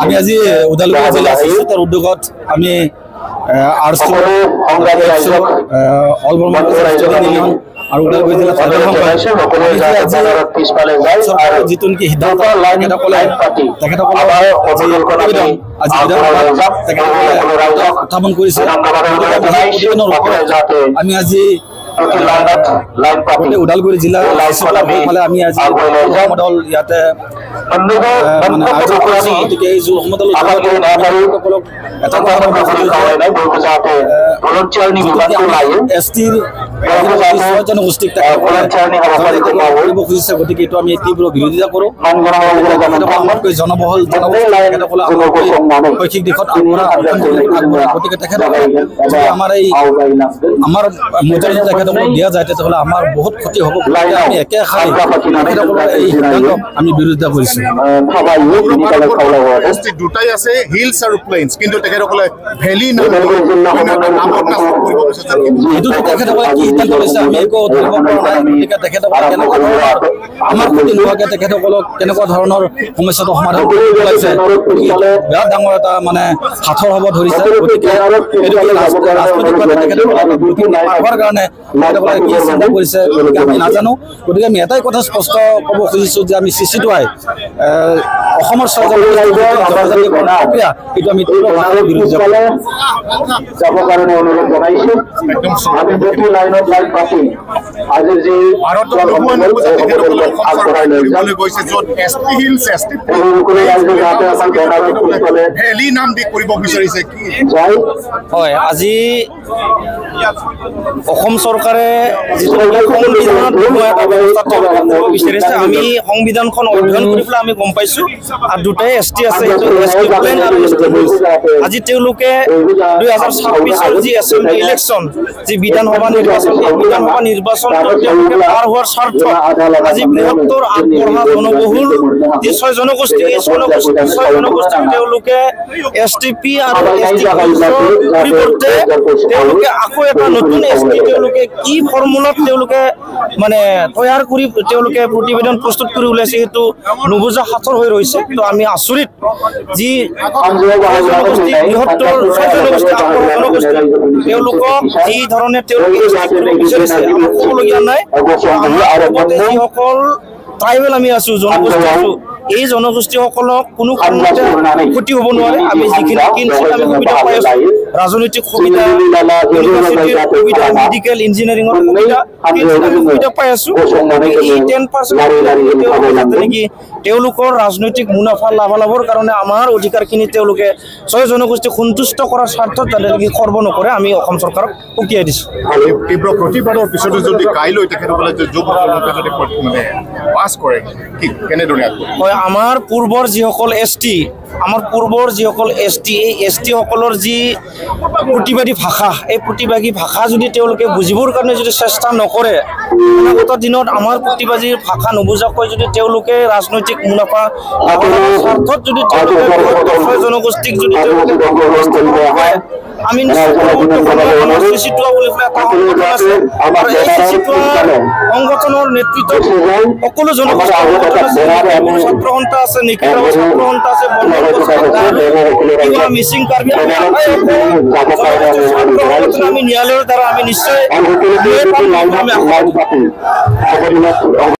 আমি আজি ওদালগুৰি জিলা শিশুতৰ উদ্যোগত আমি আৰু ওদালগুৰি জিলা যিটো নেকি সিদ্ধান্ত উত্থাপন কৰিছে আমি আজি ওদালগুৰি জিলাৰ ফালে আমি আজি সমদল ইয়াতে গতিকে এই যুৱ সমদল জনগোষ্ঠীক খুজিছে গতিকে এইটো আমি তীব্ৰ বিৰোধিতা কৰোঁ আমাতকৈ জনবহুল শৈক্ষিক দিশত আগবঢ়া গতিকে তেখেতসকলে আমাৰ এই আমাৰ মৰ্যাদা তেখেতসকলক দিয়া যায় তেতিয়াহ'লে আমাৰ বহুত ক্ষতি হ'ব আমি একে আশাৰে তেখেতসকলৰ এই সিদ্ধান্তক আমি বিৰোধিতা কৰিছোঁ দুটাই আছে হিলছ আৰু প্লেইনছ কিন্তু তেখেতসকলে ভেলি এইটোতো তেখেতসকলে কি সিদ্ধান্ত লৈছে আমি একো ধৰিব পৰা নাই গতিকে তেখেতসকলে কেনেকুৱা ধৰণৰ আমাৰ ক্ষতি নোহোৱাকৈ তেখেতসকলক কেনেকুৱা ধৰণৰ সমস্যাটো সমাধান কৰিব লাগিছে বিৰাট ডাঙৰ এটা মানে সাঁথৰ হ'ব ধৰিছে গতিকে এইটো ৰাজনৈতিকভাৱে তেখেতসকলে হোৱাৰ কাৰণে তেখেতসকলে কি চিন্তা কৰিছে গতিকে আমি নাজানো গতিকে আমি এটাই কথা স্পষ্ট ক'ব খুজিছোঁ যে আমি চিচিটোৱাই অসমৰ প্ৰক্ৰিয়া এইটো আমি তীব্ৰভাৱে বিৰোধিতা যাবৰ কাৰণে অনুৰোধ জনাইছোঁ হয় আজি অসম চৰকাৰে বিচাৰিছে আমি সংবিধানখন অধ্যয়ন কৰি পেলাই আমি গম পাইছোঁ আৰু দুটাই ST আছে আজি তেওঁলোকে 2026 যি এছেম্বলি ইলেকশ্যন যি বিধানসভা নিৰ্বাচন তেওঁলোকে পাৰ হোৱাৰ স্বাৰ্থত আজি বৃহত্তৰ আগবঢ়া জনবহুল যি 6 জনগোষ্ঠী এই 6 জনগোষ্ঠীক তেওঁলোকে STP আৰু ST পৰিৱৰ্তে তেওঁলোকে আকৌ এটা নতুন ST তেওঁলোকে কি ফৰ্মুলাত তেওঁলোকে মানে তৈয়াৰ কৰি তেওঁলোকে প্ৰতিবেদন প্ৰস্তুত কৰি ওলাইছে সেইটো নুবুজা সাঁথৰ হৈ ৰৈছে কিন্তু আমি আচৰিত যি জনগোষ্ঠী বৃহত্তৰ জনগোষ্ঠী তেওঁলোকক যি ধৰণে তেওঁলোকে বিচাৰিছে আমাৰ ক'বলগীয়া নাই যিসকল ট্ৰাইবেল আমি আছো জনগোষ্ঠী আছো এই জনগোষ্ঠীসকলক কোনো কাৰণতে ক্ষতি হ'ব নোৱাৰে আমি যিখিনি কিঞ্চিত আমি সুবিধা পাই আছো ৰাজনৈতিক সুবিধা ইউনিভাৰ্চিটিৰ সুবিধা মেডিকেল ইঞ্জিনিয়াৰিঙৰ সুবিধা পাই আছো এই 10% নেকি তেওঁলোকৰ ৰাজনৈতিক মুনাফা লাভালাভৰ কাৰণে আমাৰ অধিকাৰখিনি তেওঁলোকে 6 জনগোষ্ঠীক সন্তুষ্ট কৰাৰ স্বাৰ্থত যাতে খৰ্ব নকৰে আমি অসম চৰকাৰক উকিয়াই দিছোঁ তীব্ৰ প্ৰতিবাদৰ পিছতো যদি কাইলৈ তেখেতসকলে যদি পাছ কৰে কি কেনেদৰে হয় আমাৰ পূৰ্বৰ যিসকল ST এই ST সকলৰ যি প্ৰতিবাদী ভাষা এই প্ৰতিবাদী ভাষা যদি তেওঁলোকে বুজিবৰ কাৰণে যদি চেষ্টা নকৰে অনাগত দিনত আমাৰ প্ৰতিবাদীৰ ভাষা নুবুজাকৈ যদি তেওঁলোকে ৰাজনৈতিক মুনাফা স্বাৰ্থত যদি তেওঁলোকে জনগোষ্ঠীক যদি তেওঁলোকে আমি সংগঠনৰ নেতৃত্বত সকলো জনগোষ্ঠী ছাত্ৰ সন্থা আছে নিখিল ছাত্ৰ সন্থা আছে মিচিং কাৰ্বি আমি ন্যায়ালয়ৰ দ্বাৰা আমি নিশ্চয়